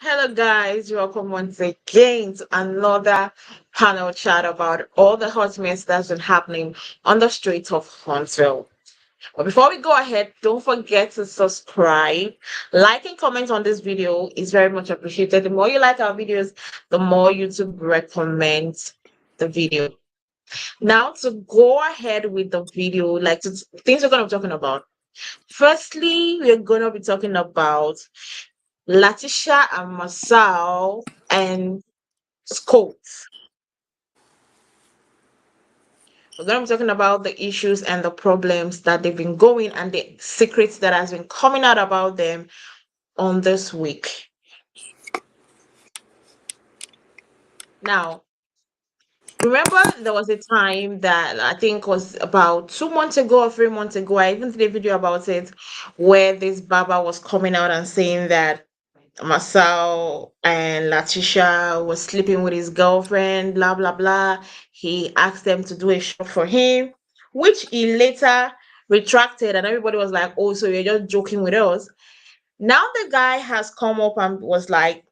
Hello, guys. Welcome once again to another panel chat about all the hot mess that's been happening on the streets of Huntsville. But before we go ahead, don't forget to subscribe, like, and comment on this video is very much appreciated. The more you like our videos, the more YouTube recommends the video. Now, to go ahead with the video, things we're going to be talking about. Firstly, we're going to be talking about Latisha and Marsau and Scott. We're going to be talking about the issues and the problems that they've been going and the secrets that has been coming out about them on this week. Now, remember there was a time that I think was about 2 months ago or 3 months ago, I even did a video about it, where this Baba was coming out and saying that Marsau and Latisha was sleeping with his girlfriend, blah blah blah. He asked them to do a show for him, which he later retracted, and everybody was like, "Oh, so you're just joking with us?" Now the guy has come up and was like,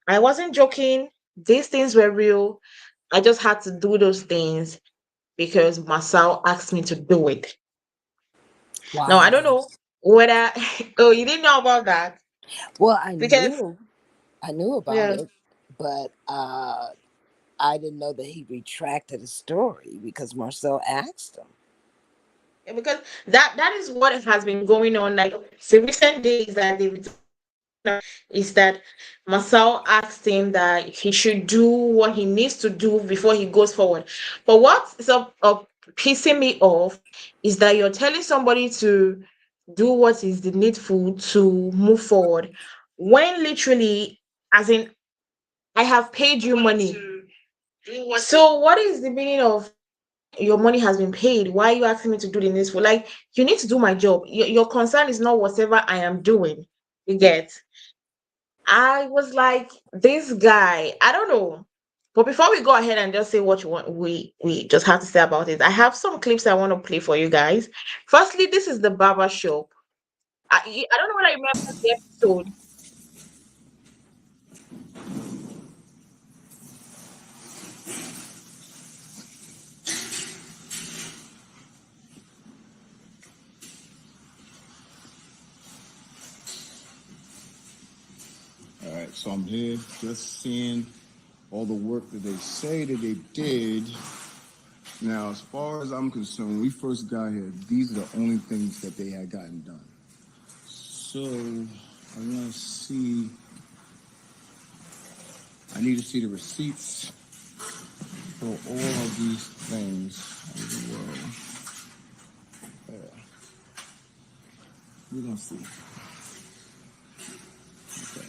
"I wasn't joking. These things were real. I just had to do those things because Marsau asked me to do it." Now I Wow. don't know whether oh, you didn't know about that Well, I because knew, I knew about yeah. it, but I didn't know that he retracted his story because Marcel asked him. Yeah, because that is what has been going on. Like the recent days that they've is that Masao asked him that he should do what he needs to do before he goes forward. But what is up pissing me off is that you're telling somebody to do what is the needful to move forward when literally, as in, I have paid you money. So what is the meaning of your money has been paid? Why are you asking me to do the needful? Like, you need to do my job. Your concern is not whatever I am doing. You get? I was like, this guy, I don't know. But before we go ahead and just say what you want, we just have to say about it. I have some clips I want to play for you guys. Firstly, this is the barber shop. I don't know whether you remember the episode. All right, so I'm here just seeing all the work that they say that they did. Now, as far as I'm concerned, when we first got here, these are the only things that they had gotten done. So I want to see. I need to see the receipts for all of these things as well. Yeah, we're gonna see. Okay.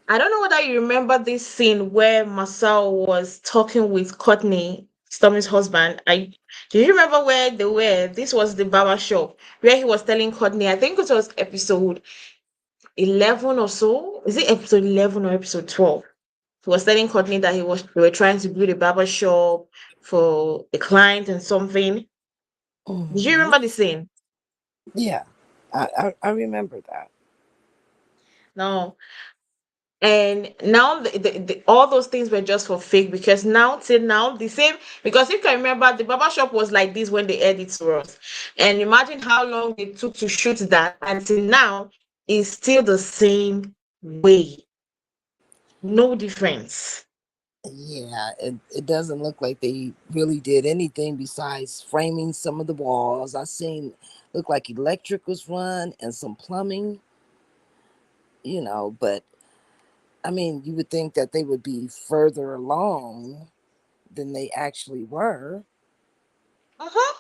I don't know whether you remember this scene where Marcel was talking with Courtney, Stormi's husband. I Do you remember where they were? This was the barber shop where he was telling Courtney, I think it was episode 11 or so. Is it episode 11 or episode 12? He was telling Courtney that they were trying to build a barber shop for a client and something. Did you Hmm. remember the scene? Yeah, I remember that. No. And now all those things were just for fake because now till now the same, because if I remember the barber shop was like this when they aired it to us. And imagine how long it took to shoot that until now is still the same way. No difference. Yeah, it doesn't look like they really did anything besides framing some of the walls. I seen look like electric was run and some plumbing, but I mean, you would think that they would be further along than they actually were. Uh-huh.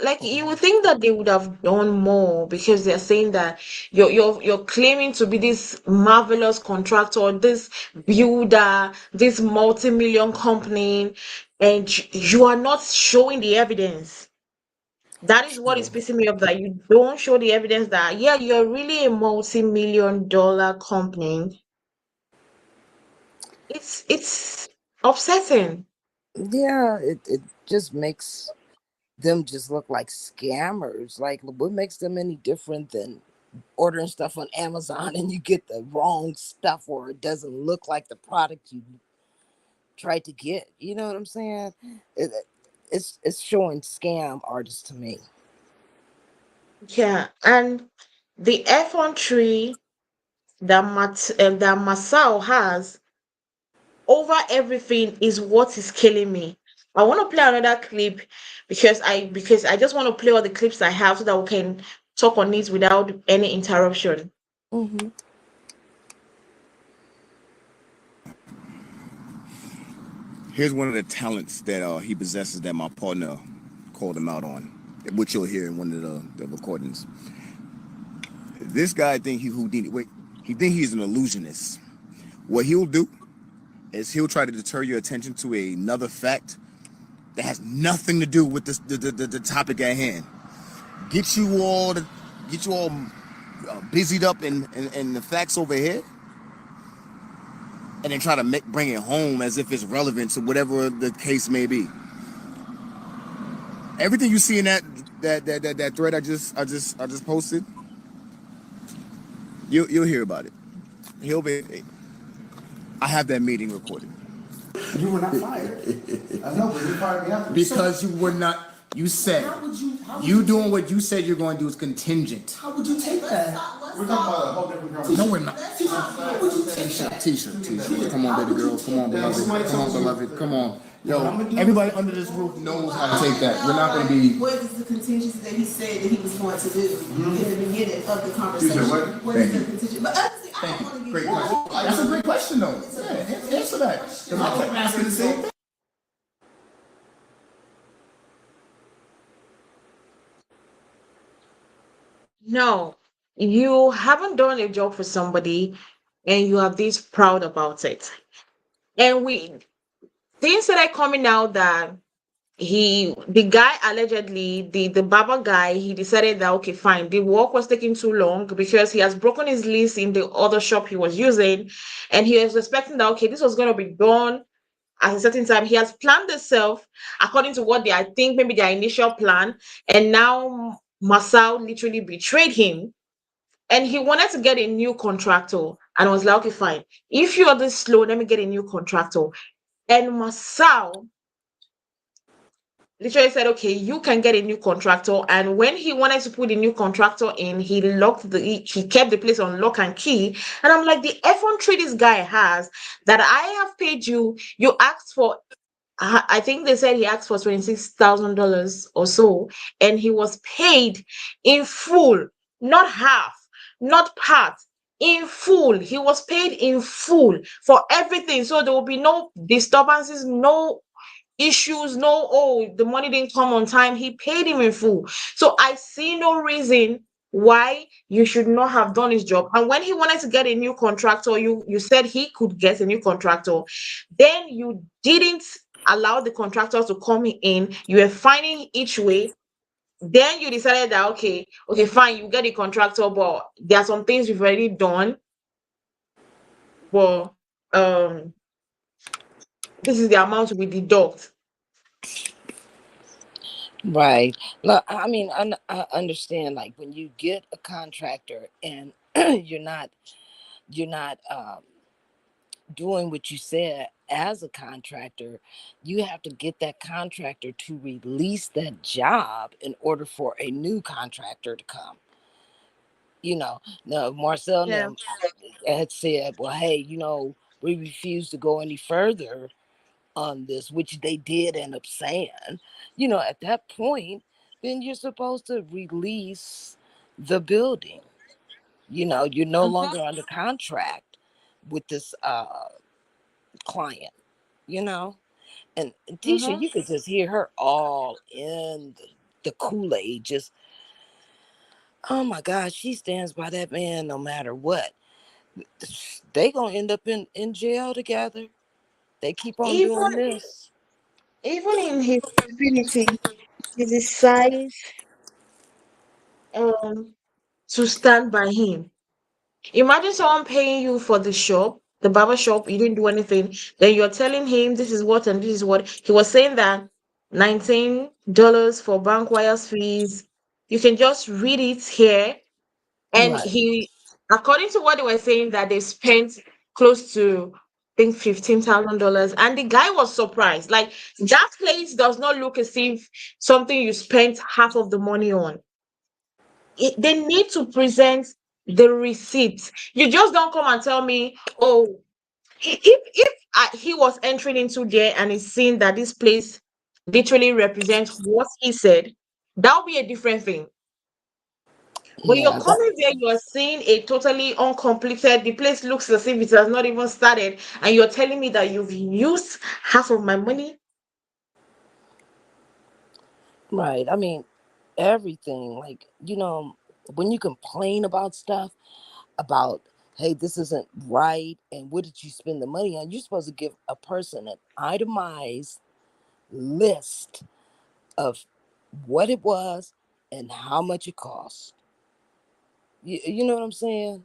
Like you would think that they would have done more because they're saying that you're claiming to be this marvelous contractor, this builder, this multi-million company, and you are not showing the evidence. That is what is True. pissing me off, that you don't show the evidence that yeah, you're really a multi-million dollar company. It's upsetting. Yeah, it just makes them just look like scammers. Like, what makes them any different than ordering stuff on Amazon and you get the wrong stuff, or it doesn't look like the product you tried to get? You know what I'm saying? It's showing scam artists to me. Yeah, and the effrontery that Masao has over everything is what is killing me. I want to play another clip because I just want to play all the clips I have so that we can talk on it without any interruption. Hmm. Here's one of the talents that he possesses that my partner called him out on, which you'll hear in one of the recordings. This guy think he Houdini. Wait, he think he's an illusionist. What he'll do is he'll try to deter your attention to another fact that has nothing to do with the topic at hand. Get you all busied up in the facts over here, and then try to bring it home as if it's relevant to whatever the case may be. Everything you see in that thread I just posted, you'll hear about it. I have that meeting recorded. You were not fired. I know, but you fired me after. Because you were not. You said you doing what you said you're going to do is contingent. How would you take that? We're talking about a whole different conversation. No, we're not. How would you take that? Tisha. Come on, baby girl. Come on, beloved. Come on, beloved. Come on. Yo, everybody under this roof knows how to take that. We're not going to be. What is the contingency that he said that he was going to do in the beginning of the conversation? You said what? What is the contingency? But honestly, I don't want to Great get question. That's a great question, though. Yeah, answer that. Because I kept asking the same thing. No, you haven't done a job for somebody and you are this proud about it. And things that are coming out that the guy allegedly, the barber guy, he decided that okay, fine, the work was taking too long because he has broken his lease in the other shop he was using, and he was expecting that okay, this was going to be done at a certain time. He has planned himself according to what I think maybe their initial plan, and now Masao literally betrayed him, and he wanted to get a new contractor, and I was like, okay, fine, if you are this slow, let me get a new contractor. And Masao literally said, okay, you can get a new contractor. And when he wanted to put the new contractor in, he he kept the place on lock and key. And I'm like, the effrontery this guy has, that I have paid you asked for, I think they said he asked for $26,000 or so, and he was paid in full, not half, not part. In full, he was paid in full for everything. So there will be no disturbances, no issues, no, oh, the money didn't come on time. He paid him in full. So I see no reason why you should not have done his job. And when he wanted to get a new contractor, you said he could get a new contractor. Then you didn't allow the contractor to come in. You were finding each way. Then you decided that okay, fine, you get a contractor, but there are some things you've already done. Well, this is the amount we deduct. Right. Look, I mean, I understand. Like when you get a contractor and you're not doing what you said as a contractor, you have to get that contractor to release that job in order for a new contractor to come. Now Marcel and Yeah. them had said, well, hey, we refuse to go any further on this, which they did end up saying. At that point, then you're supposed to release the building. You're no Mhm, longer under contract with this client, you know. And Tisha, mhm. you could just hear her all in the Kool-Aid, just, oh my gosh, she stands by that man no matter what. They gonna end up in jail together. They keep on doing Even this. even in his stupidity, he decides um to stand by him. Imagine someone paying you for the shop, the barber shop, you didn't do anything. Then you're telling him this is what and this is what. He was saying that $19 for bank wires fees. You can just read it here. And Right. according to what they were saying, that they spent close to, I think, $15,000. And the guy was surprised. Like, that place does not look as if something you spent half of the money on. They need to present the receipts. You just don't come and tell me, oh, if he was entering into there and he's seeing that this place literally represents what he said, that would be a different thing. But you're Yeah, that coming there, you're seeing a totally uncompleted, the place looks as if it has not even started, and you're telling me that you've used half of my money. right. I mean, everything. Like, when you complain about stuff, about, hey, this isn't right, and what did you spend the money on? You're supposed to give a person an itemized list of what it was and how much it cost. You know what I'm saying?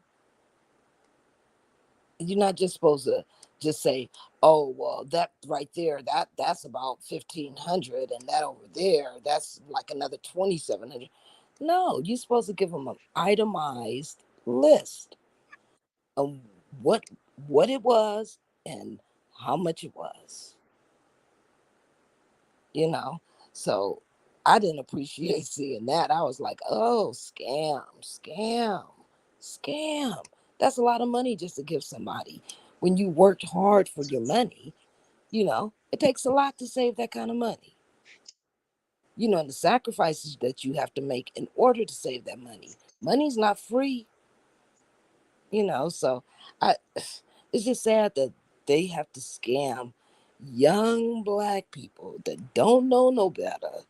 You're not just supposed to just say, oh, well, that right there, that's about 1,500, and that over there, that's like another 2,700. No, you're supposed to give them an itemized list of what what it was and how much it was. you know. So I didn't appreciate seeing that. I was like, oh, scam, scam, scam. That's a lot of money just to give somebody. When you worked hard for your money, it takes a lot to save that kind of money. And the sacrifices that you have to make in order to save that money. Money's not free, so I it's just sad that they have to scam young black people that don't know no better,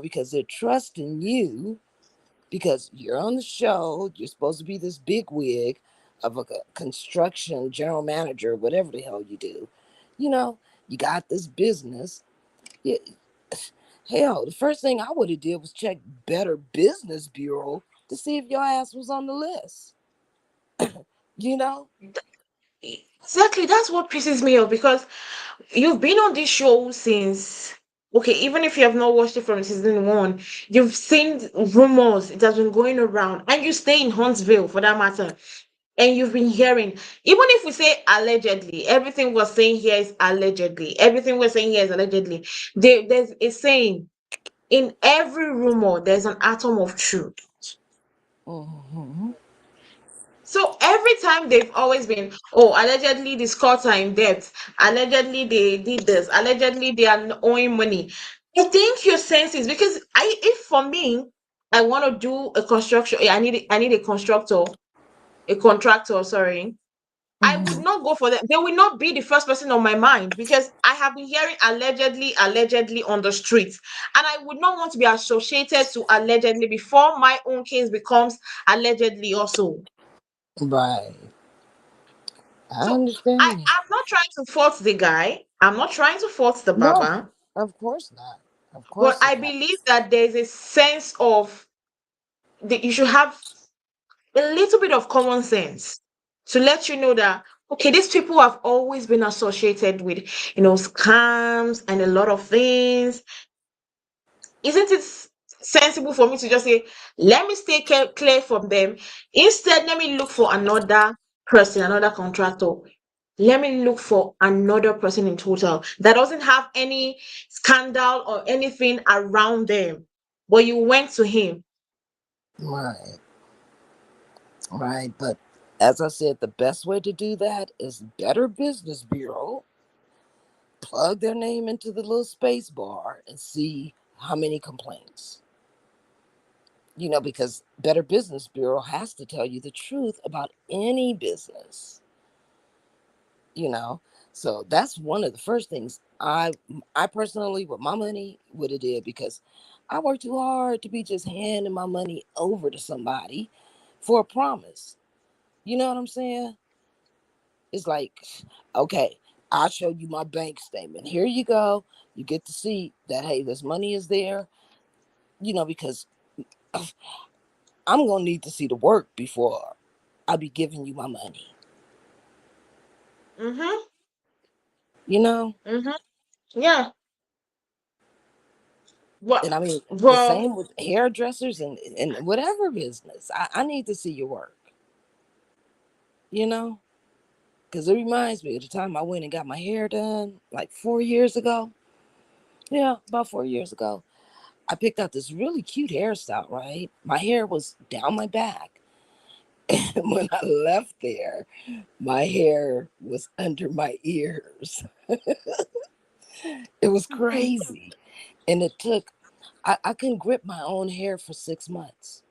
because they're trusting you because you're on the show. You're supposed to be this big wig of a construction general manager, whatever the hell you do. You know, you got this business. Yeah, hell, the first thing I would have did was check Better Business Bureau to see if your ass was on the list. You know? Exactly, that's what pisses me off, because you've been on this show since, okay, even if you have not watched it from season one, you've seen rumors, it has been going around, and you stay in Huntsville for that matter, and you've been hearing, even if we say allegedly, everything we're saying here is allegedly, everything we're saying here is allegedly. There's a saying, in every rumor, there's an atom of truth. Mm-hmm. So every time they've always been, oh, allegedly the Scots are in debt, allegedly they did this, allegedly they are owing money. I think your senses, because if for me, I want to do a construction, I need a constructor, a contractor, sorry. I would Mm-hmm. not go for that. They will not be the first person on my mind, because I have been hearing allegedly, allegedly on the streets, and I would not want to be associated to allegedly before my own case becomes allegedly also. Right. I So understand that. I'm not trying to fault the guy. I'm not trying to fault the No, barber, of course not. Of but course I not. believe that there's a sense of that you should have a little bit of common sense to let you know that, okay, these people have always been associated with, scams and a lot of things. Isn't it sensible for me to just say, let me stay clear from them? Instead, let me look for another person, another contractor. Let me look for another person in total that doesn't have any scandal or anything around them. But you went to him. Right. Right. But as I said, the best way to do that is Better Business Bureau. Plug their name into the little space bar and see how many complaints. Because Better Business Bureau has to tell you the truth about any business. you know so that's one of the first things I personally, with my money, would have did, because I worked too hard to be just handing my money over to somebody for a promise. You know what I'm saying? It's like, okay, I'll show you my bank statement, here you go. You get to see that, hey, this money is there. Because I'm gonna need to see the work before I'll be giving you my money. Mm-hmm. you know Mm-hmm. Yeah. Well, And I mean, the well, same with hairdressers and whatever business. I need to see your work, you know? Because it reminds me of the time I went and got my hair done like 4 years ago. Yeah, about 4 years ago. I picked out this really cute hairstyle, right? My hair was down my back. And when I left there, my hair was under my ears. It was crazy. And it took, I couldn't grip my own hair for 6 months.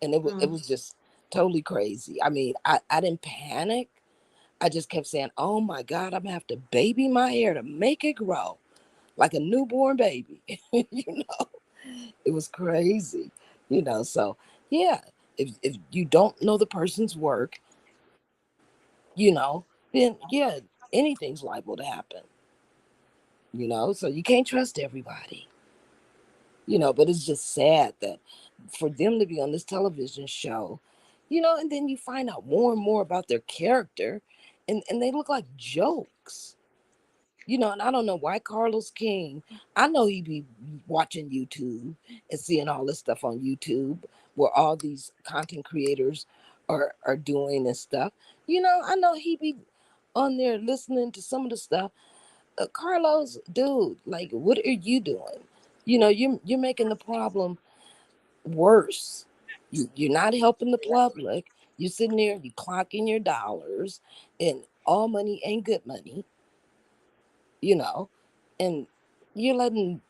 And it mm, was just totally crazy. I mean, I didn't panic. I just kept saying, oh my God, I'm gonna have to baby my hair to make it grow like a newborn baby. You know, it was crazy, so yeah, if you don't know the person's work, you know, then yeah, anything's liable to happen, so you can't trust everybody, but it's just sad that for them to be on this television show, and then you find out more and more about their character and they look like jokes. And I don't know why Carlos King, I know he be watching YouTube and seeing all this stuff on YouTube where all these content creators are doing this stuff. I know he be on there listening to some of the stuff. Carlos, dude, like, what are you doing? You're making the problem worse. You're not helping the public. You're sitting there, you clocking your dollars, and all money ain't good money, you know, and you're letting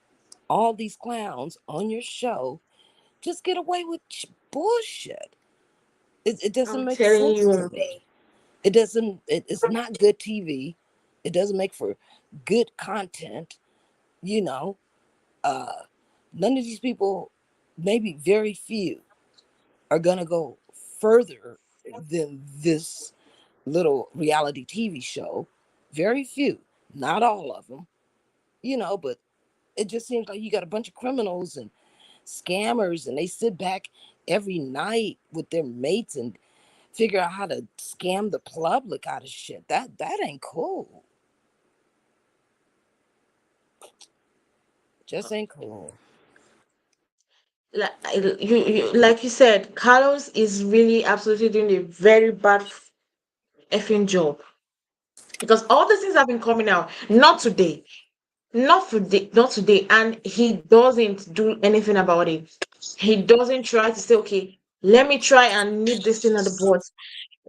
all these clowns on your show just get away with bullshit. It doesn't I'm make telling sense to you. me. It doesn't, it's not good TV. It doesn't make for good content, you know. Uh, None of these people, maybe very few, are gonna go further than this little reality TV show. Very few, not all of them, but it just seems like you got a bunch of criminals and scammers and they sit back every night with their mates and figure out how to scam the public out of shit. That ain't cool. Just ain't cool. Like like you said, Carlos is really absolutely doing a very bad effing job because all these things have been coming out. Not today, not today, and he doesn't do anything about it. He doesn't try to say, okay, let me try and nip this thing at the bud.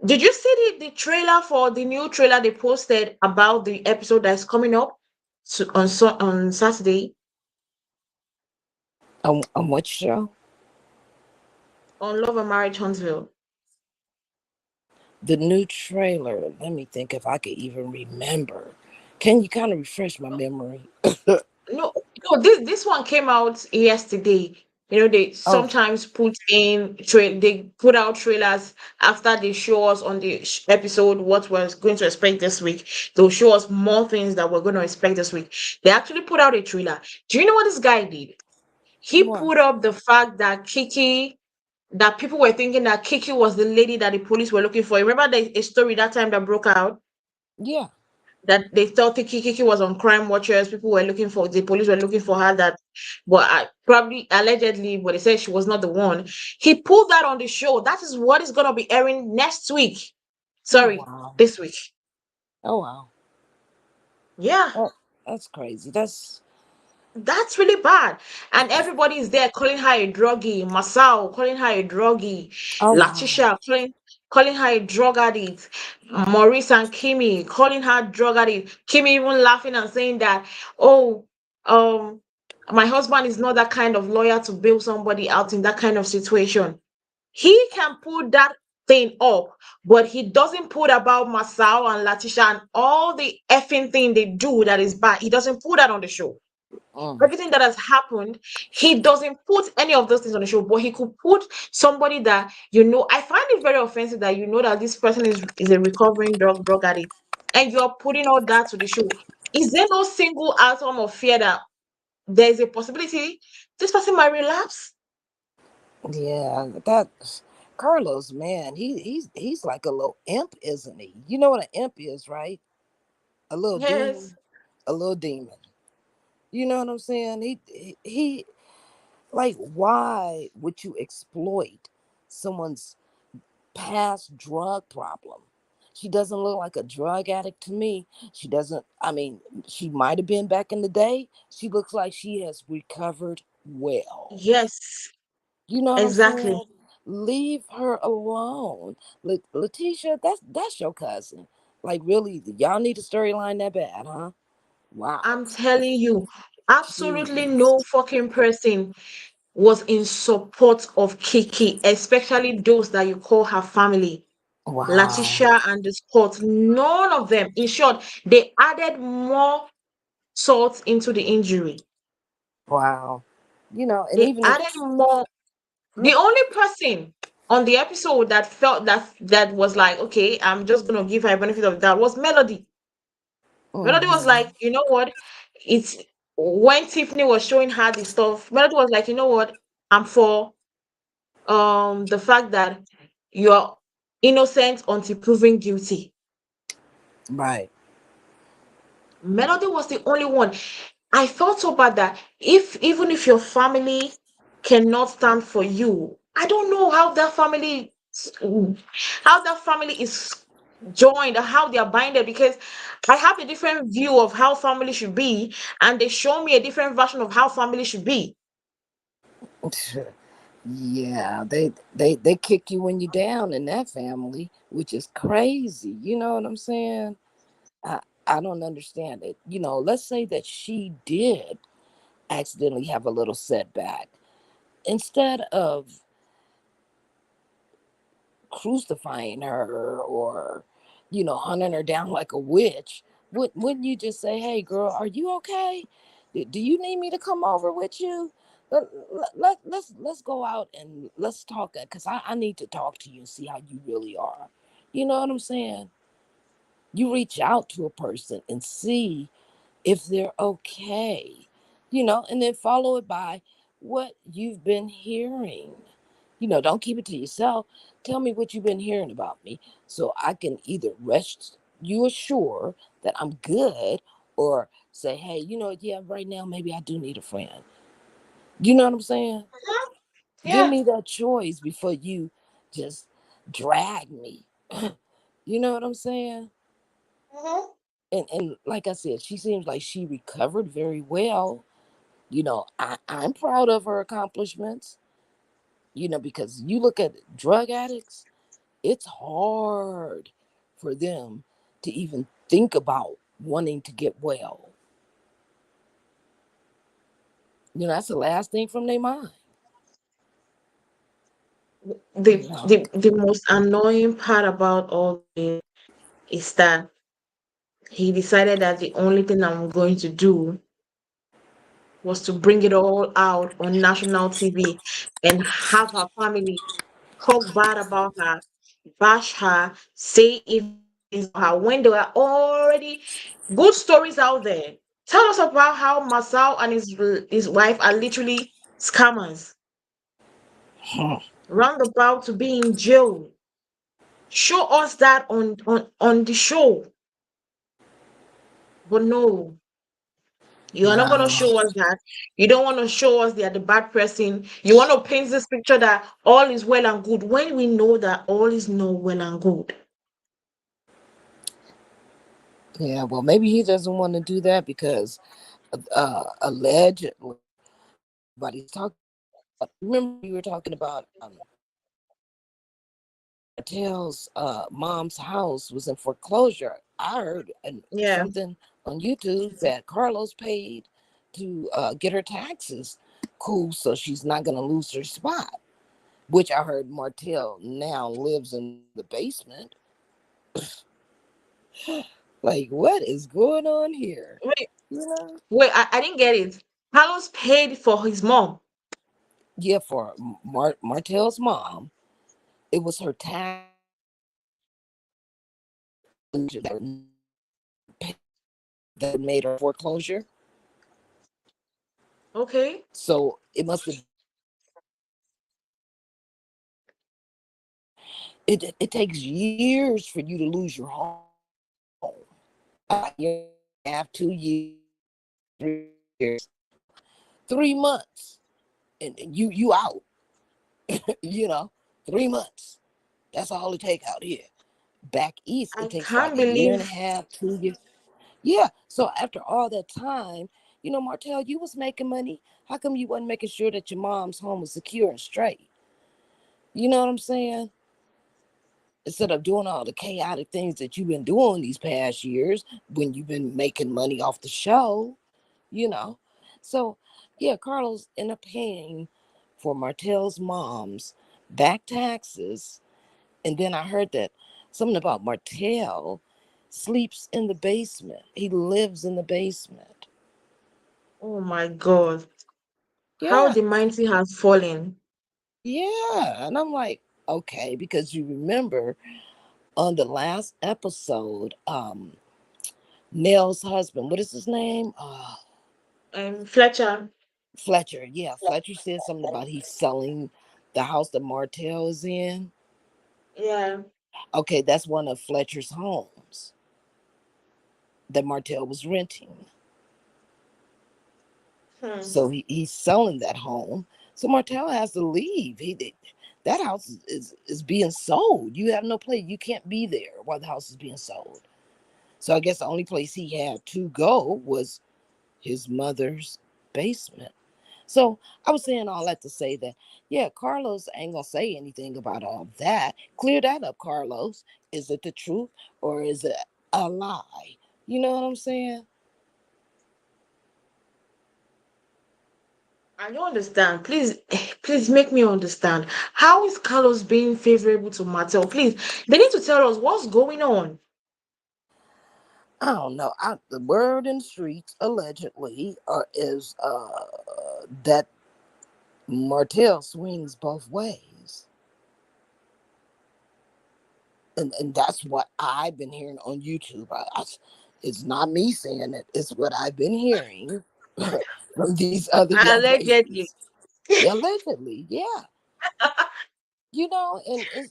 Did you see the trailer for the new trailer they posted about the episode that's coming up on Saturday On what show? on Love and Marriage Huntsville? The new trailer. Let me think if I could even remember. Can you kind of refresh my memory? No, no, this one came out yesterday. They Oh, sometimes they put out trailers after they show us on the episode what we're going to expect this week. They'll show us more things that we're going to expect this week. They actually put out a trailer. Do you know what this guy did? He what? put up the fact that people were thinking that Kiki was the lady that the police were looking for. Remember a story that time that broke out Yeah. that they thought Kiki was on crime watchers. People were looking for the police were looking for her. That, but probably allegedly, but they said she was not the one. He pulled that on the show. That is what is gonna be airing next week. Oh Sorry, wow. this week. Oh wow. Yeah. Oh, that's crazy. That's really bad. And everybody is there calling her a druggie. Marsau calling her a druggie. Oh wow. Latisha calling her a drug addict. Maurice and Kimmi calling her drug addict. Kimmi even laughing and saying that, oh, um, my husband is not that kind of lawyer to bail somebody out in that kind of situation. He can put that thing up, but he doesn't put about Masao and Latisha and all the effing thing they do that is bad. He doesn't put that on the show. Mm. Everything that has happened, he doesn't put any of those things on the show, but he could put somebody that I find it very offensive that that this person is a recovering drug addict, and you're putting all that to the show. Is there no single atom of fear that there is a possibility this person might relapse? Yeah, that Carlos, man, he's like a little imp, isn't he? You know what an imp is, right? A little Yes. demon, a little demon. You know what I'm saying? He like, why would you exploit someone's past drug problem? She doesn't look like a drug addict to me. She doesn't, I mean, she might have been back in the day. She looks like she has recovered well. Yes, You know what I'm exactly. saying? Leave her alone. Latisha, that's your cousin. Like, really, y'all need a storyline that bad, huh? Wow. I'm telling you, absolutely Jeez. no fucking person was in support of Kiki, especially those that you call her family. Wow. Latisha and the Scott, none of them. In short, they added more salt into the injury. Wow. You know, and They even if, added more. The only person on the episode that felt that was like, okay, I'm just gonna give her a benefit of that was Melody. Melody was mhm, like, you know what? It's when Tiffany was showing her the stuff, Melody was like, you know what? I'm for the fact that you're innocent until proven guilty. right. Melody was the only one. I felt so bad that if even if your family cannot stand for you, I don't know how that family is joined or how they are binded, because I have a different view of how family should be, and they show me a different version of how family should be. Yeah, they kick you when you're down in that family, which is crazy. You know what I'm saying? I don't understand it. You know, let's say that she did accidentally have a little setback. Instead of crucifying her or, hunting her down like a witch, wouldn't you just say, "Hey, girl, are you okay? Do you need me to come over with you? Let's go out and let's talk, because I need to talk to you and see how you really are." You know what I'm saying? You reach out to a person and see if they're okay, and then follow it by what you've been hearing. Don't keep it to yourself. Tell me what you've been hearing about me so I can either rest you assure that I'm good, or say, hey, yeah, right now maybe I do need a friend. You know what I'm saying? Mhm. Give Yeah. me that choice before you just drag me. You know what I'm saying? Mhm. And like I said, she seems like she recovered very well. I'm proud of her accomplishments, because you look at drug addicts, it's hard for them to even think about wanting to get well. That's the last thing from their mind. The, You know, the most annoying part about all this is that he decided that the only thing I'm going to do was to bring it all out on national TV and have her family talk bad about her, bash her, say evil things about her when there are already good stories out there. Tell us about how Marsau and his wife are literally scammers, roundabout to be in jail. Show us that on the show. But no, you are not going to nah, show us that. You don't want to show us they are the bad person. You want to paint this picture that all is well and good when we know that all is not well and good. yeah, well, maybe he doesn't want to do that because allegedly everybody's talking about. Remember, we were talking about Martell's mom's house was in foreclosure. I heard Yeah. something on YouTube that Carlos paid to get her taxes cool, so she's not going to lose her spot. Which I heard Martell now lives in the basement. Like, what is going on here? Wait, You know? I didn't get it. Carlos paid for his mom. Yeah, for Martell's mom, it was her tax that made her foreclosure. Okay. So it must have. It takes years for you to lose your home. You have 2 years, 3 So 3 months and you out, you know, 3 months. That's all it take out here. Back east, I it takes can't like a year and a believe. half, 2 years. Yeah. So after all that time, Martell, you was making money. How come you wasn't making sure that your mom's home was secure and straight? You know what I'm saying? Instead of doing all the chaotic things that you've been doing these past years when you've been making money off the show, you know. So yeah, Carlos ended up paying for Martell's mom's back taxes. And then I heard that something about Martell sleeps in the basement. He lives in the basement. Oh my God. How Yeah, the mighty has fallen. yeah. And I'm like, okay, because you remember on the last episode, Nell's husband, what is his name? Fletcher. Fletcher. Yeah, Fletcher said something about he's selling the house that Martell is in. Yeah. Okay, that's one of Fletcher's homes that Martell was renting. Hmm. So he's selling that home. So Martell has to leave. That house is being sold. You have no place. You can't be there while the house is being sold. So I guess the only place he had to go was his mother's basement. So I was saying all that to say that, yeah, Carlos ain't gonna say anything about all that. Clear that up, Carlos. Is it the truth or is it a lie? You know what I'm saying? I don't understand. Please, please make me understand. How is Carlos being favorable to Martell? Please, they need to tell us what's going on. I don't know. The word in the streets allegedly is that Martell swings both ways. And that's what I've been hearing on YouTube. It's not me saying it, it's what I've been hearing from these other young Allegedly. ladies. Yeah, allegedly, yeah. And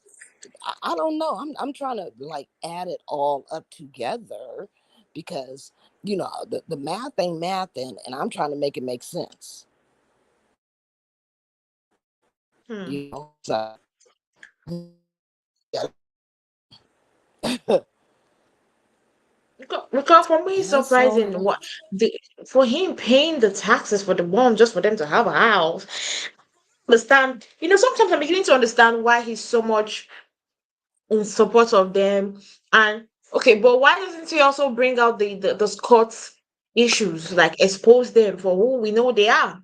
I don't know. I'm trying to like add it all up together because the math ain't math and I'm trying to make it make sense. Hmm. So Because for me, it's yeah, so surprising what the for him paying the taxes for the mom just for them to have a house. Understand? Sometimes I'm beginning to understand why he's so much in support of them. And okay, but why doesn't he also bring out the Scots issues, like expose them for who we know they are?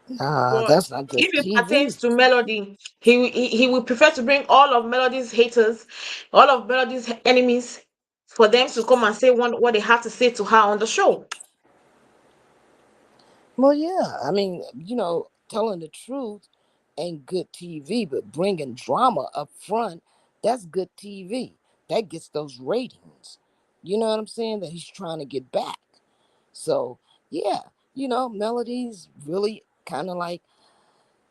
nah, But that's not good if it pertains TV. to Melody, he would prefer to bring all of Melody's haters, all of Melody's enemies, for them to come and say what they have to say to her on the show. Well, yeah, I mean, telling the truth ain't good TV, but bringing drama up front, that's good TV. That gets those ratings. You know what I'm saying? That he's trying to get back. So, yeah, Melody's really kind of like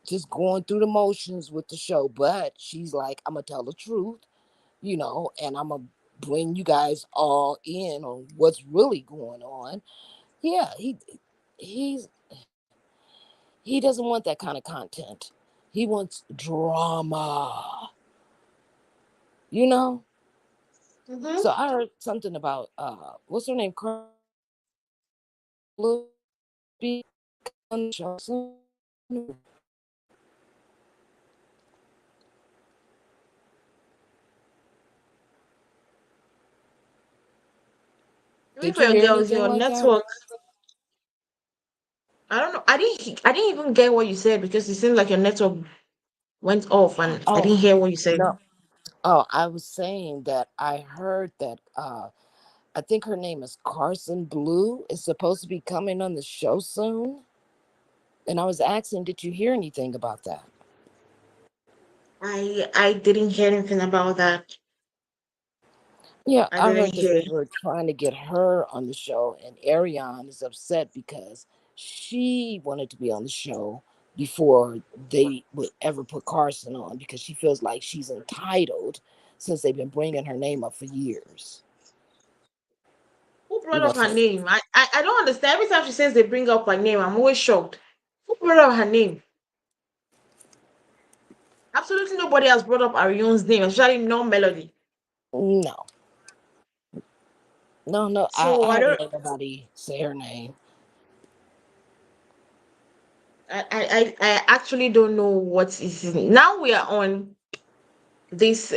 just going through the motions with the show, but she's like, I'm going to tell the truth, and I'm going to bring you guys all in on what's really going on. Yeah, he's he doesn't want that kind of content. He wants drama, you know? Mm-hmm. So I heard something about what's her name? Carla be on the show soon. Wait Did for you your hear girls, anything your like that? network. I don't know. I didn't even get what you said because it seemed like your network went off and I Oh, didn't hear what you said. no. Oh, I was saying that I heard that I think her name is Carson Blue is supposed to be coming on the show soon. And I was asking, did you hear anything about that? I didn't hear anything about that. Yeah, I I didn't heard that hear. they were trying to get her on the show, and Arionne is upset because she wanted to be on the show before they would ever put Carson on because she feels like she's entitled since they've been bringing her name up for years. Who brought up That's her it. name? I don't understand. Every time she says they bring up her name, I'm always shocked. Who brought up her name? Absolutely nobody has brought up Arionne's name, especially no Melody. No, no, no. I So I haven't don't. heard nobody say her name. I actually don't know what is now. We are on this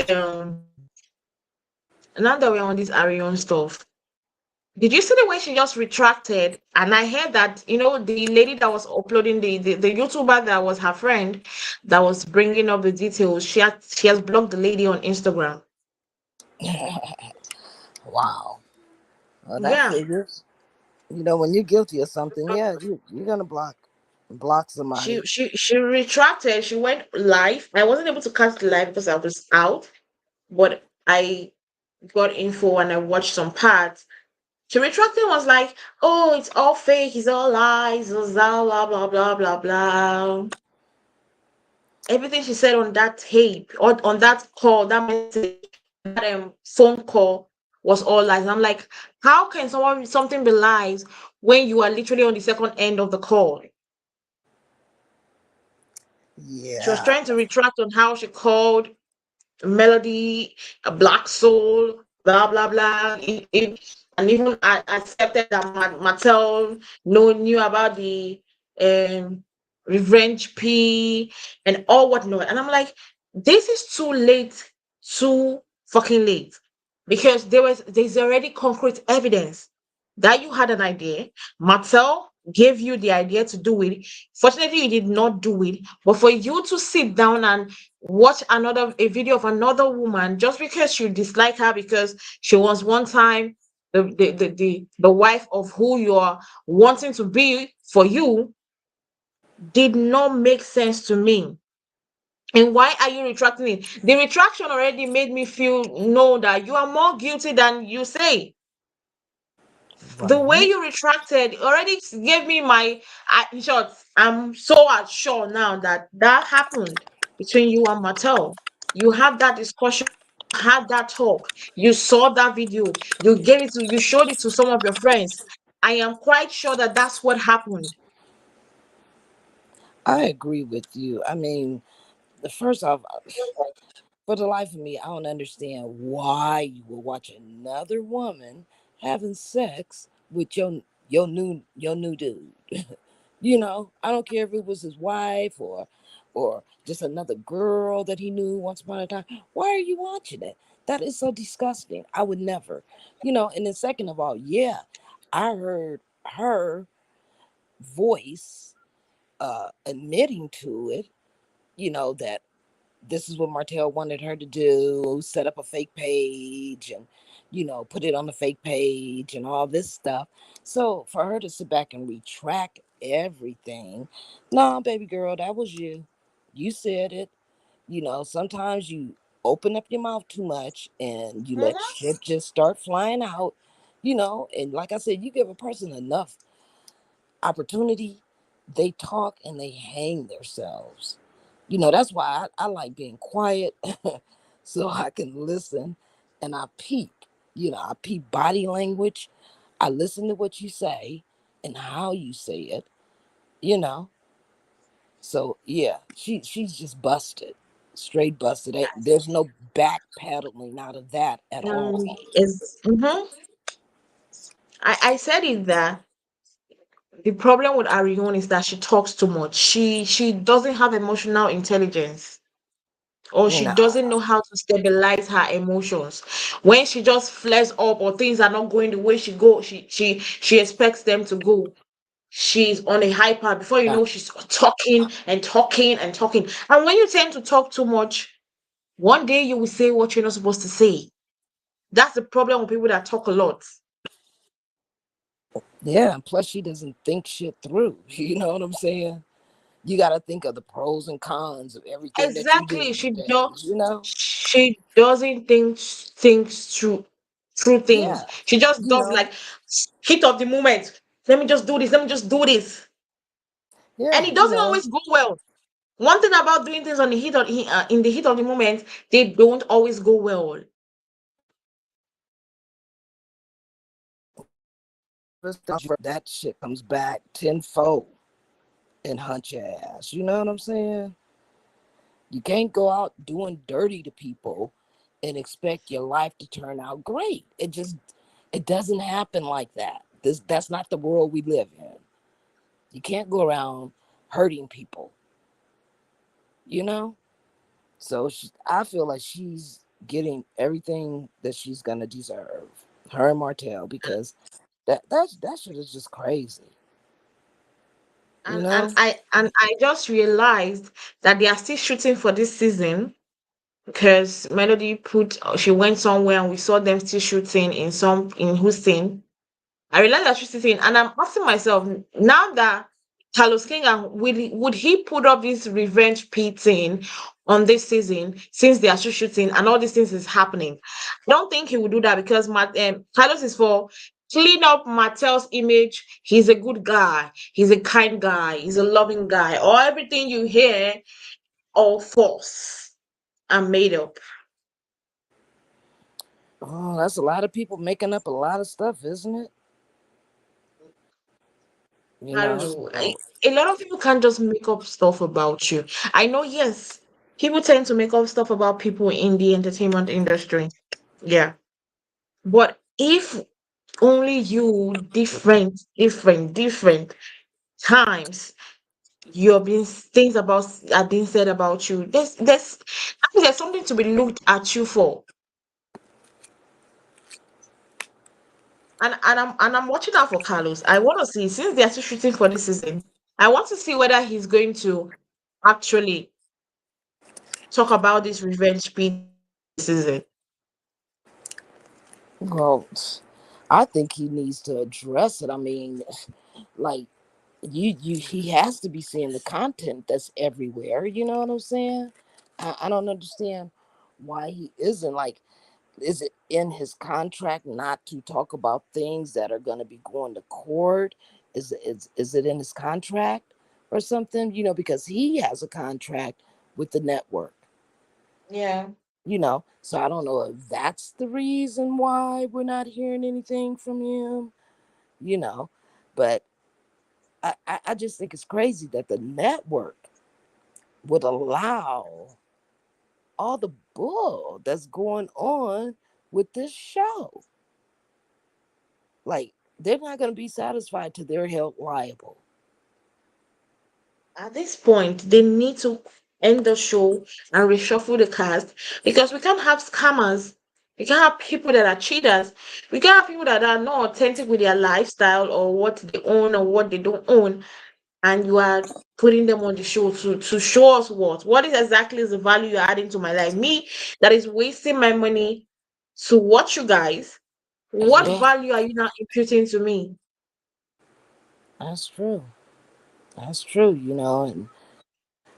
now that we're on this Arionne stuff. Did you see the way she just retracted? And I heard that, the lady that was uploading the YouTuber that was her friend that was bringing up the details, she has blocked the lady on Instagram. Wow. Well, that Yeah. figures. When you're guilty of something, yeah, you're gonna block She somebody. she she retracted. She went live. I wasn't able to catch the live because I was out, but I got info and I watched some parts. She retracted and was like, "Oh, it's all fake. It's all lies. It's all blah blah blah blah blah." Everything she said on that tape or on that call, that message, that phone call was all lies. And I'm like, how can something be lies when you are literally on the second end of the call? She was Yeah. trying to retract on how she called Melody, a black soul, blah blah blah. And even I accepted that Martell knew about the um revenge P and all whatnot. And I'm like, this is too late, too fucking late. Because there's already concrete evidence that you had an idea. Martell gave you the idea to do it. Fortunately, you did not do it. But for you to sit down and watch a video of another woman just because you dislike her because she was one time the wife of who you are wanting to be for you did not make sense to me. And why are you retracting it? The retraction already made me feel know that you are more guilty than you say. The way Right. you retracted already gave me in short, I'm so sure now that that happened between you and Mattel. You had that discussion, you had that talk, you saw that video, you showed it to some of your friends. I am quite sure that that's what happened. I agree with you. I mean, the first off, for the life of me, I don't understand why you would watch another woman having sex with your new dude. I don't care if it was his wife or just another girl that he knew once upon a time. Why are you watching it? That is so disgusting. I would never. And then second of all, yeah, I heard her voice admitting to it, that this is what Martell wanted her to do, set up a fake page and, put it on the fake page and all this stuff. So for her to sit back and retract everything, no, baby girl, that was you. You said it. Sometimes you open up your mouth too much and you let Mhm. shit just start flying out, and like I said, you give a person enough opportunity, they talk and they hang themselves. That's why I like being quiet so I can listen and I peep. I peep body language. I listen to what you say and how you say it, you know. So yeah, she's just busted. Straight busted. There's no backpedaling out of that at Um, all. is mhm. I said it that the problem with Arione is that she talks too much. She doesn't have emotional intelligence, or she No. doesn't know how to stabilize her emotions. When she just flares up or things are not going the way she expects them to go. She's on a hyper. Before you No. know, she's talking and talking and talking. And when you tend to talk too much, one day you will say what you're not supposed to say. That's the problem with people that talk a lot. Yeah, and plus she doesn't think shit through. You know what I'm saying? You got to think of the pros and cons of everything that you do Exactly. every day. She doesn't think things through things. Yeah, She just you does know, like heat of the moment. Let me just do this. Let me just do this. And yeah, it doesn't always go well. One thing about doing things on the in the heat of the moment, they don't always go well. that shit comes back tenfold and hunt your ass. You know what I'm saying? You can't go out doing dirty to people and expect your life to turn out great. It doesn't happen like that. That's not the world we live in. You can't go around hurting people, you know? So I feel like she's getting everything that she's gonna deserve. Her and Martell, because that shit is just crazy. You And know? I just realized that they are still shooting for this season because Melody she went somewhere and we saw them still shooting in Houston. I realized that she's sitting, and I'm asking myself now that Carlos King would he put up this revenge thing on this season since they are still shooting and all these things is happening? I don't think he would do that because Carlos is for clean up Martell's image. He's a good guy. He's a kind guy. He's a loving guy. Or everything you hear, all false and made up. Oh, that's a lot of people making up a lot of stuff, isn't it? You I don't know, know. so A lot of people can't just make up stuff about you. I know, yes, people tend to make up stuff about people in the entertainment industry. Yeah. But if only you different times you're being things about are being said about you, I think there's something to be looked at you for. And I'm watching out for Carlos. I want to see since they're still shooting for this season. I want to see whether he's going to actually talk about this revenge beat season. well, I think he needs to address it. I mean, like he has to be seeing the content that's everywhere. You know what I'm saying? I don't understand why he isn't. Like, is it in his contract not to talk about things that are going to be going to court? Is it in his contract or something? You know, because he has a contract with the network. Yeah. You know, so I don't know if that's the reason why we're not hearing anything from him. You know, but I just think it's crazy that the network would allow all the bull that's going on with this show. Like, they're not going to be satisfied till they're held liable. At this point, they need to end the show and reshuffle the cast because we can't have scammers. We can't have people that are cheaters. We can't have people that are not authentic with their lifestyle or what they own or what they don't own. And you are putting them on the show to show us what is exactly is the value you're adding to my life. Me that is wasting my money to watch you guys. What Yeah, value are you now imputing to me? that's true. That's true, you know, and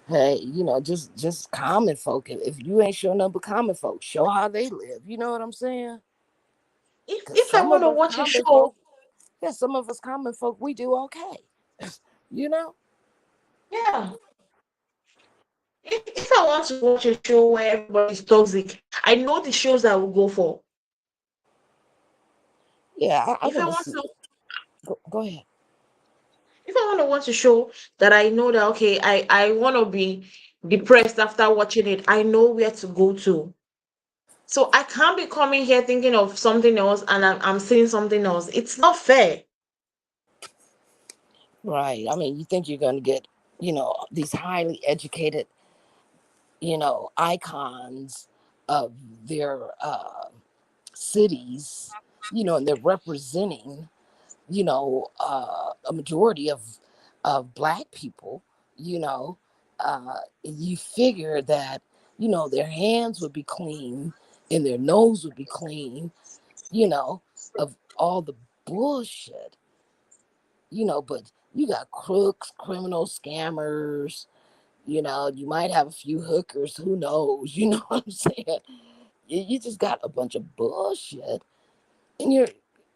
hey, you know, just common folk. If you ain't showing up with common folk, show how they live. You know what I'm saying? Because If I some want of to us watch a common show, folk, yeah, some of us common folk, we do okay. You know? yeah. If I want to watch a show where everybody's toxic, I know the shows I will go for. Yeah, I If I want to want see. to Go ahead. if I want to watch a show that I know that okay, I want to be depressed after watching it, I know where to go to. So I can't be coming here thinking of something else and I'm seeing something else. It's not fair. Right. I mean, you think you're going to get, you know, these highly educated, you know, icons of their cities, you know, and they're representing, you know, a majority of black people, you know, you figure that, you know, their hands would be clean and their nose would be clean, you know, of all the bullshit, you know, but you got crooks, criminals, scammers, you know, you might have a few hookers, who knows, you know what I'm saying? You just got a bunch of bullshit and you're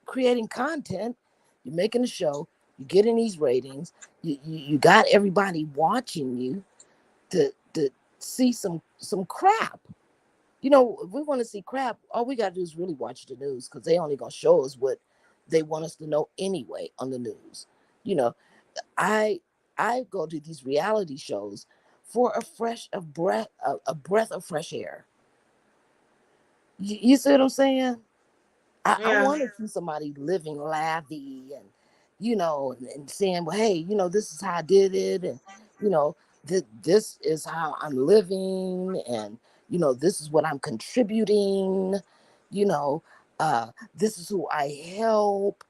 creating content, you're making a show, you're getting these ratings, you got everybody watching you to see some crap. You know, if we want to see crap, all we gotta do is really watch the news because they only gonna show us what they want us to know anyway on the news. You know, I I go to these reality shows for a breath of fresh air. You see what I'm saying? I Yeah. want to see somebody living lavish and, and saying, well, hey, this is how I did it. And, you know, this is how I'm living. And, this is what I'm contributing. You know, this is who I help.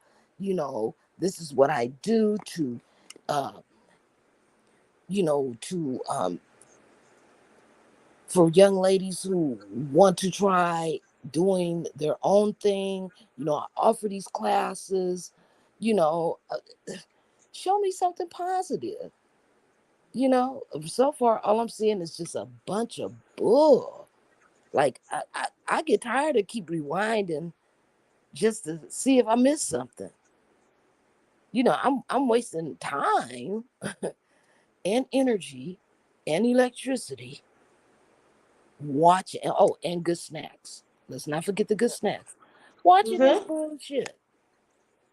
This is what I do uh, to for young ladies who want to try doing their own thing. I offer these classes. you know uh, Show me something positive. So far all I'm seeing is just a bunch of bull. Like I get tired of keep rewinding just to see if I miss something. I'm wasting time and energy and electricity watching. Oh, and good snacks. Let's not forget the good snacks. Watching this Mm-hmm. bullshit.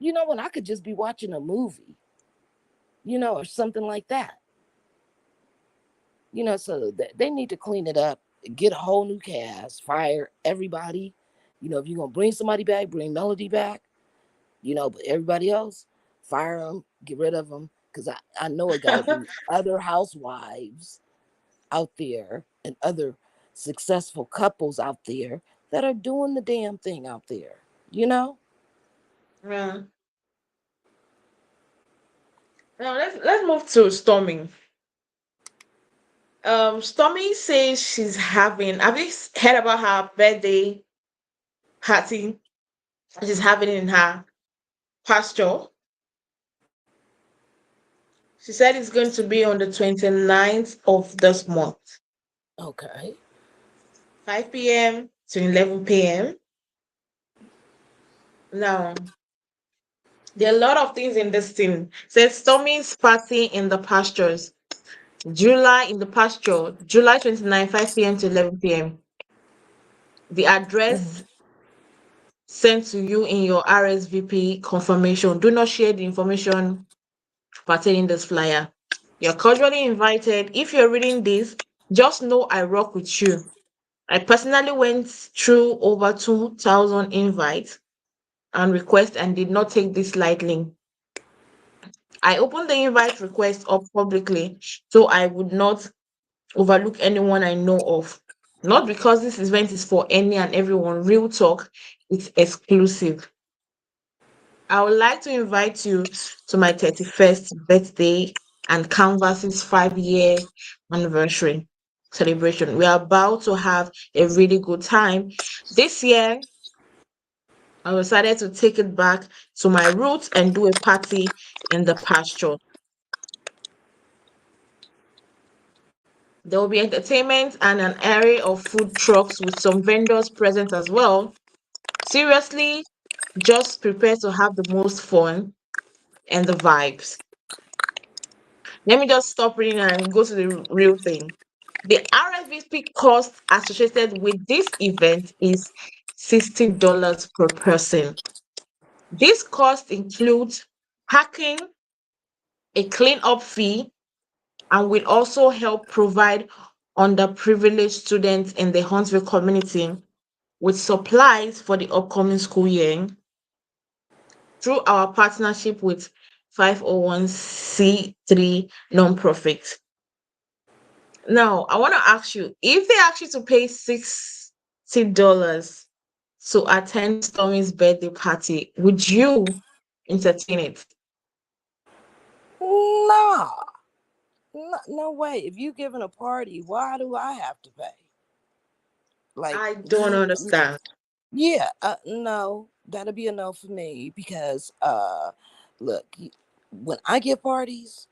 When I could just be watching a movie, or something like that. So they need to clean it up, get a whole new cast, fire everybody. If you're gonna bring somebody back, bring Melody back. But everybody else, fire them, get rid of them, because I know it got to be other housewives out there and other successful couples out there that are doing the damn thing out there, you know? Yeah. Now let's move to Stormy. Stormy says she's having. Have you heard about her birthday party? She's having in her pasture. She said it's going to be on the 29th of this month, Okay. 5 p.m. to 11 p.m. Now, there are a lot of things in this thing. Says Stormy's party in the pastures. July in the pasture, July 29, 5 p.m. to 11 p.m. The address sent to you in your RSVP confirmation. Do not share the information pertaining this flyer. You're cordially invited. If you're reading this, just know I rock with you. I personally went through over 2,000 invites and requests and did not take this lightly. I opened the invite request up publicly so I would not overlook anyone I know of. Not because this event is for any and everyone. Real talk, it's exclusive. I would like to invite you to my 31st birthday and Canvas's 5-year anniversary celebration. We are about to have a really good time. This year, I decided to take it back to my roots and do a party in the pasture. There will be entertainment and an area of food trucks with some vendors present as well. Seriously, just prepare to have the most fun and the vibes. Let me just stop reading and go to the real thing. The RSVP cost associated with this event is $60 per person. This cost includes packing, a cleanup fee, and will also help provide underprivileged students in the Huntsville community with supplies for the upcoming school year through our partnership with 501c3 nonprofit. Now, I want to ask you, if they ask you to pay $60 to attend Stormy's birthday party, would you entertain it? Nah, no way. If you giving a party, why do I have to pay? Like, I don't understand. yeah, no, that'll be a no for me because, look, when I get parties,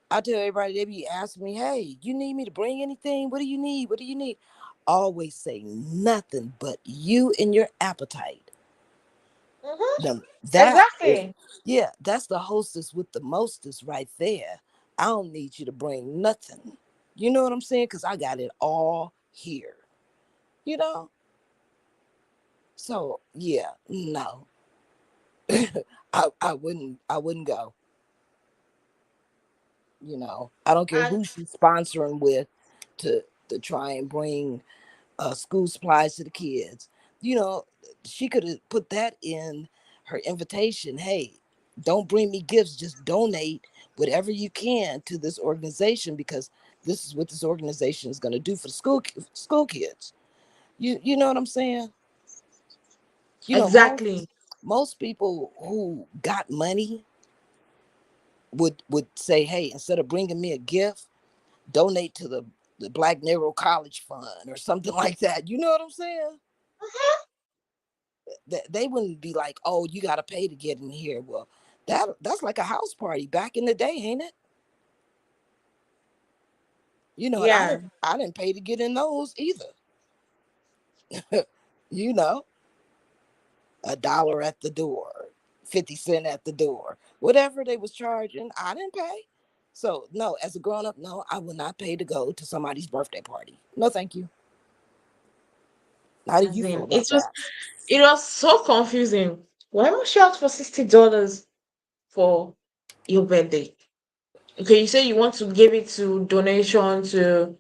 I tell everybody, they be asking me, hey, you need me to bring anything? What do you need? What do you need? Always say nothing but you and your appetite. Mhm. Now, that is, Exactly. yeah, that's the hostess with the mostest right there. I don't need you to bring nothing. You know what I'm saying? Because I got it all here. You know? So, yeah, no. I wouldn't go. I don't care And who she's sponsoring with to try and bring school supplies to the kids. You know, she could have put that in her invitation. Hey, don't bring me gifts, just donate whatever you can to this organization because this is what this organization is going to do for the school kids. You know what I'm saying? You know, exactly. most people who got money would say, hey, instead of bringing me a gift, donate to the Black Negro College Fund or something like that. You know what I'm saying? They wouldn't be like, oh, you got to pay to get in here. Well, that's like a house party back in the day, ain't it? And I Yeah. didn't I didn't pay to get in those either. you know, $1 at the door, 50 cents at the door, whatever they was charging, I didn't pay. So no, as a grown up, no, I would not pay to go to somebody's birthday party. No, thank you. How do As you feel in, about that? it was so confusing. Why must you ask for $60 for your birthday? Okay, you say you want to give it to donation to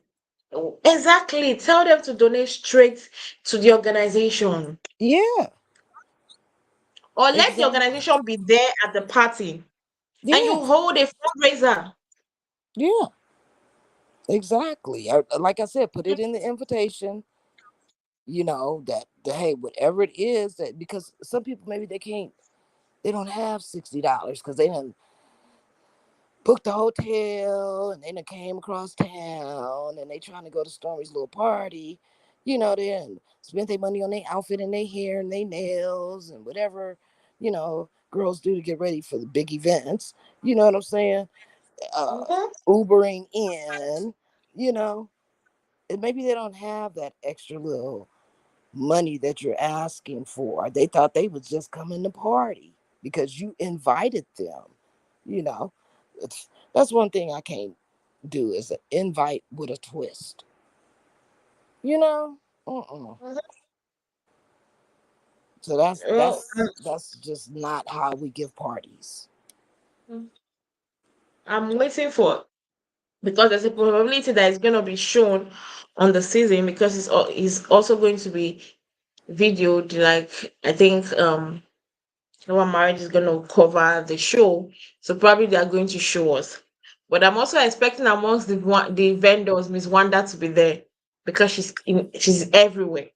exactly. Tell them to donate straight to the organization. Yeah, Or let the exactly. organization be there at the party and you Yeah, hold a fundraiser. yeah, exactly. Like I said, put it in the invitation. That hey, whatever it is that because some people maybe they don't have $60 because they didn't book the hotel and they done came across town and they trying to go to Stormi's little party. They done spent their money on their outfit and their hair and their nails and whatever, girls do to get ready for the big events. You know what I'm saying? Uh Mhm. Ubering in, you know, and maybe they don't have that extra little money that you're asking for. They thought they was just coming to party because you invited them. You know, that's one thing I can't do is an invite with a twist. You know, uh-uh. Mhm. So that's Well, that's that's just not how we give parties. I'm waiting for because there's a probability that it's going to be shown on the season because it's also going to be videoed. Like I think our marriage is going to cover the show, so probably they are going to show us. But I'm also expecting amongst the vendors, Miss Wanda to be there because she's everywhere.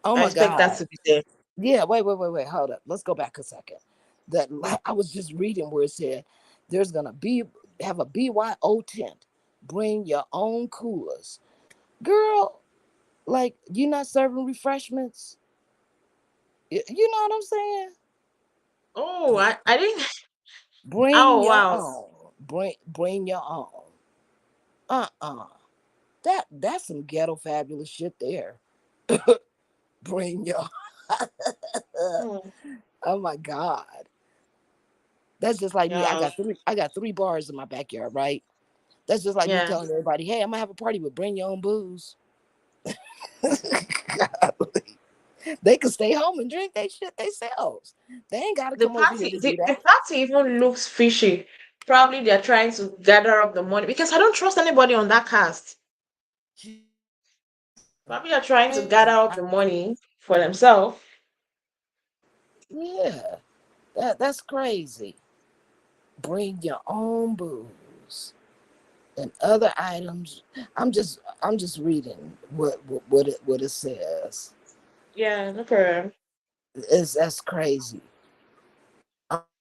Oh I my expect that God. to be there. Yeah, wait. Hold up. Let's go back a second. I was just reading where it said there's gonna be have a BYO tent. Bring your own coolers. Girl, like you not serving refreshments. You know what I'm saying? Oh, I didn't. Bring Oh your wow. own. Bring your own. Uh-uh. That's some ghetto fabulous shit there. Bring your Hmm. oh my God. That's just like me. I Yeah, got three bars in my backyard, right? That's just like me yeah. telling everybody, hey, I'm gonna have a party, but bring your own booze. They can stay home and drink they shit themselves. They ain't gotta The come over here party, to do the that. party even looks fishy. Probably they're trying to gather up the money because I don't trust anybody on that cast. Probably they're trying to gather up the money for themselves. Yeah, that's crazy. Bring your own booze and other items. I'm just reading what it says. Yeah, no problem. That's crazy.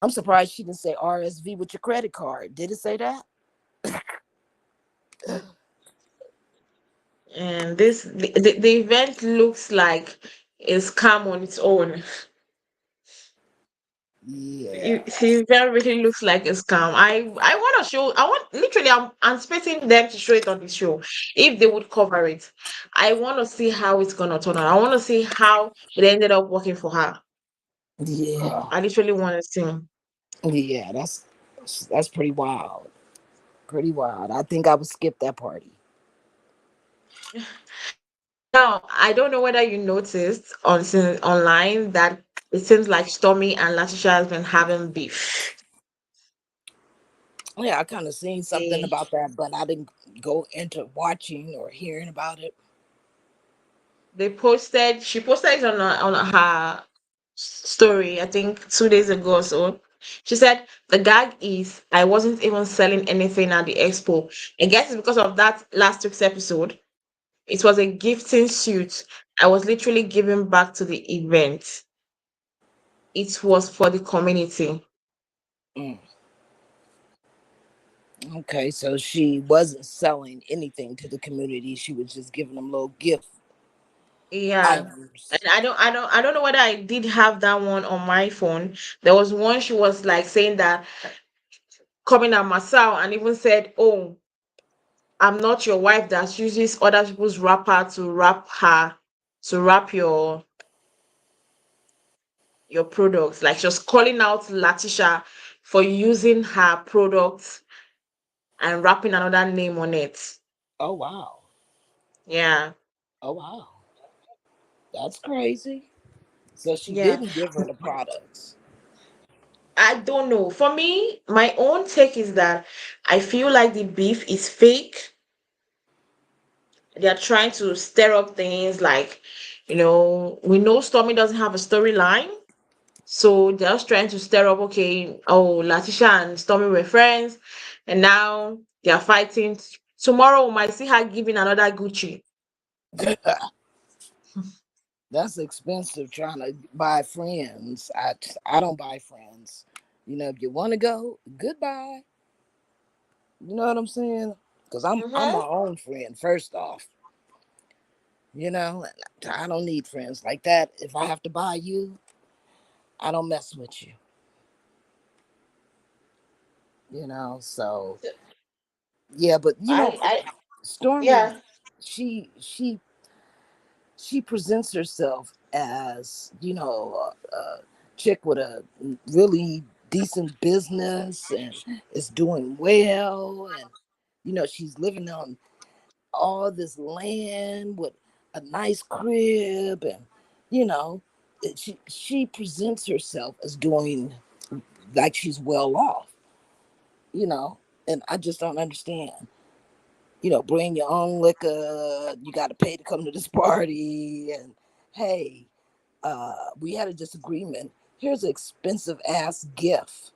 I'm surprised she didn't say RSV with your credit card. Did it say that? And the event looks like a scam on its own. Yeah. It very really looks like a scam. I want to show. I want literally. I'm expecting them to show it on the show if they would cover it. I want to see how it's gonna turn out. I want to see how it ended up working for her. Yeah. I literally want to see. Yeah. That's pretty wild. Pretty wild. I think I would skip that party. Now I don't know whether you noticed online that it seems like Stormi and Latisha has been having beef. Yeah, I kind of seen something They about that, but I didn't go into watching or hearing about it. she posted it on her story, I think 2 days ago or so. She said the gag is I wasn't even selling anything at the expo. I guess it's because of that last week's episode. It was a gifting suit. I was literally giving back to the event. It was for the community. Mm. Okay, so she wasn't selling anything to the community. She was just giving them little gift Yeah. And items. I don't know whether I did have that one on my phone. There was one she was like saying that coming at Marsau and even said, "Oh, I'm not your wife that uses other people's wrapper to wrap your products." Like she was calling out Latisha for using her products and wrapping another name on it. Oh wow. Yeah. Oh wow. That's crazy. So she Yeah. didn't give her the products. I don't know. For me, my own take is that I feel like the beef is fake. They're trying to stir up things like, we know Stormy doesn't have a storyline. So they're just trying to stir up, okay, oh, Latisha and Stormy were friends, and now they're fighting. Tomorrow we might see her giving another Gucci. That's expensive trying to buy friends. I don't buy friends. If you want to go, goodbye. You know what I'm saying? Because I'm Mm-hmm. my own friend, first off. You know, I don't need friends like that. If I have to buy you, I don't mess with you. So yeah, but I Stormy, yeah. she presents herself as a chick with a really decent business and is doing well, and she's living on all this land with a nice crib, and you know she presents herself as doing like she's well off, you know and I just don't understand. Bring your own liquor, you got to pay to come to this party, and hey, we had a disagreement, here's an expensive ass gift.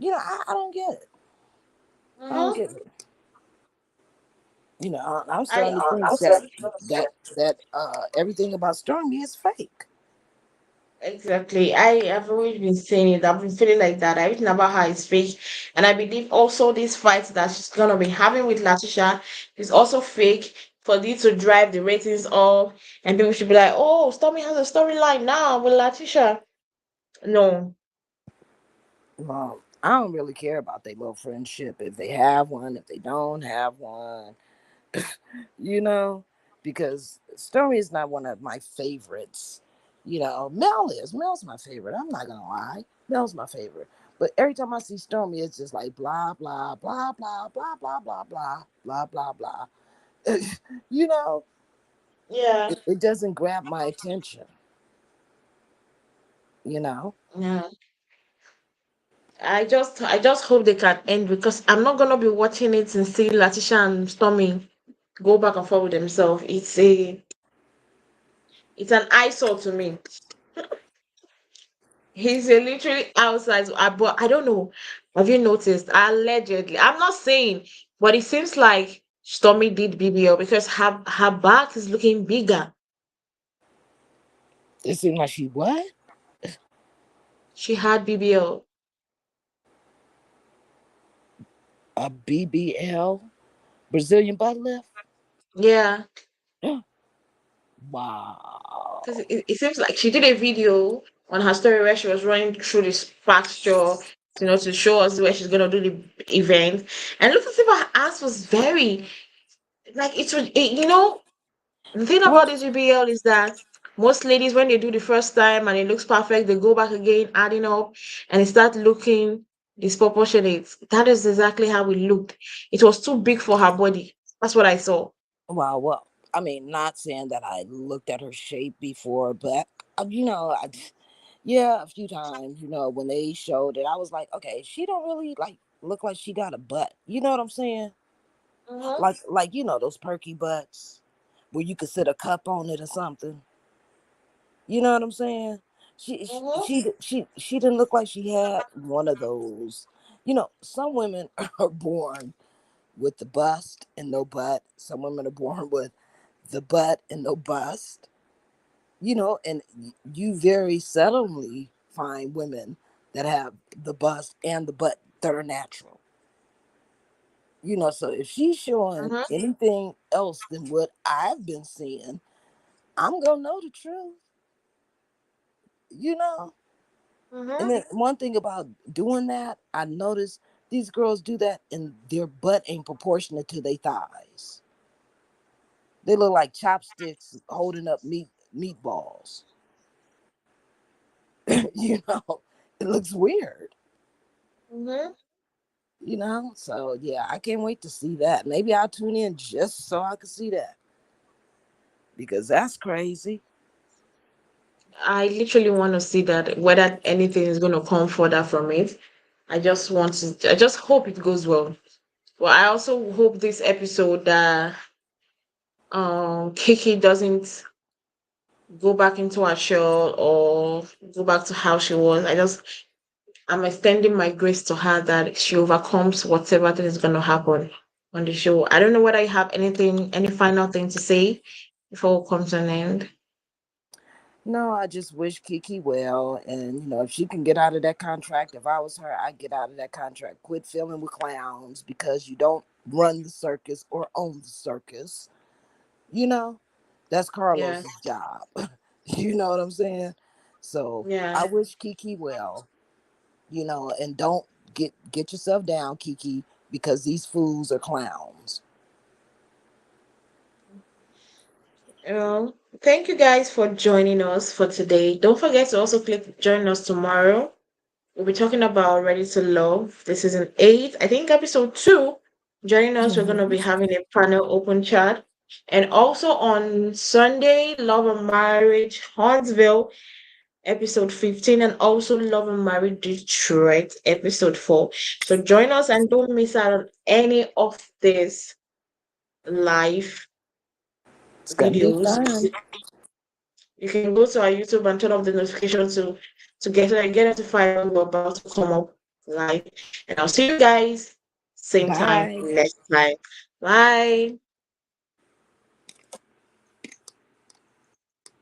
I don't get it. I don't Mm-hmm. get it. I'm I starting to think that everything about Stormy is fake. Exactly. I have always been saying it. I've been feeling like that. Everything about her is fake. And I believe also this fight that she's gonna be having with Latisha is also fake for you to drive the ratings up and people should be like, oh, Stormy has a storyline now with Latisha. No. Well, I don't really care about their little friendship, if they have one, if they don't have one, you know, because Stormy is not one of my favorites. Mel's my favorite. I'm not gonna lie, Mel's my favorite. But every time I see Stormy, it's just like blah blah blah blah blah blah blah blah blah blah blah. you know, Yeah. it doesn't grab my attention. You know. Yeah. I just hope they can end because I'm not gonna be watching it and see Latisha and Stormy go back and forth with themselves. It's an eyesore to me. He's a literally outside. But I don't know. Have you noticed? Allegedly, I'm not saying, but it seems like Stormy did BBL because her back is looking bigger. It seems like she what? She had BBL. A BBL, Brazilian butt lift. Yeah, because Wow. it seems like she did a video on her story where she was running through this pasture, to show us where she's gonna do the event, and it looked as if her ass was very like the thing Well, about this BBL is that most ladies, when they do the first time and it looks perfect, they go back again, adding up, and it start looking disproportionate. That is exactly how it looked. It was too big for her body. That's what I saw. well. I mean, not saying that I looked at her shape before, but Yeah, a few times, when they showed it, I was like, okay, she don't really like look like she got a butt. You know what I'm saying? Mm-hmm. Like those perky butts where you could sit a cup on it or something. You know what I'm saying? Mm-hmm. She didn't look like she had one of those. Some women are born with the bust and no butt. Some women are born with the butt and no bust. And you very seldomly find women that have the bust and the butt that are natural. So if she's showing Mm-hmm. anything else than what I've been seeing, I'm gonna know the truth. You know. And Mm-hmm. then one thing about doing that, I noticed these girls do that, and their butt ain't proportionate to their thighs. They look like chopsticks holding up meatballs. you know, it looks weird. Mm-hmm. So yeah, I can't wait to see that. Maybe I'll tune in just so I can see that because that's crazy. I literally want to see that whether anything is going to come further from it. I just hope it goes well. Well, I also hope this episode that Kiki doesn't go back into her shell or go back to how she was. I'm extending my grace to her that she overcomes whatever that is going to happen on the show. I don't know whether you have any final thing to say before we come to an end. No, I just wish Kiki well, and if she can get out of that contract, if I was her, I'd get out of that contract. Quit filming with clowns because you don't run the circus or own the circus. You know, that's Yeah, Carlos's job. You know what I'm saying? So yeah. I wish Kiki well. And don't get yourself down, Kiki, because these fools are clowns. Thank you guys for joining us for today. Don't forget to also click join us tomorrow. We'll be talking about Ready to Love. This is an 8, I think episode 2. Joining us, we're going to Mhm. be having a panel open chat. And also on Sunday, Love and Marriage Huntsville, episode 15, and also Love and Marriage Detroit, episode 4. So join us and don't miss out on any of these live It's gonna be videos. fun. You can go to our YouTube and turn off the notification to get notified when we're about to come up live. And I'll see you guys same time Bye. next time. Bye.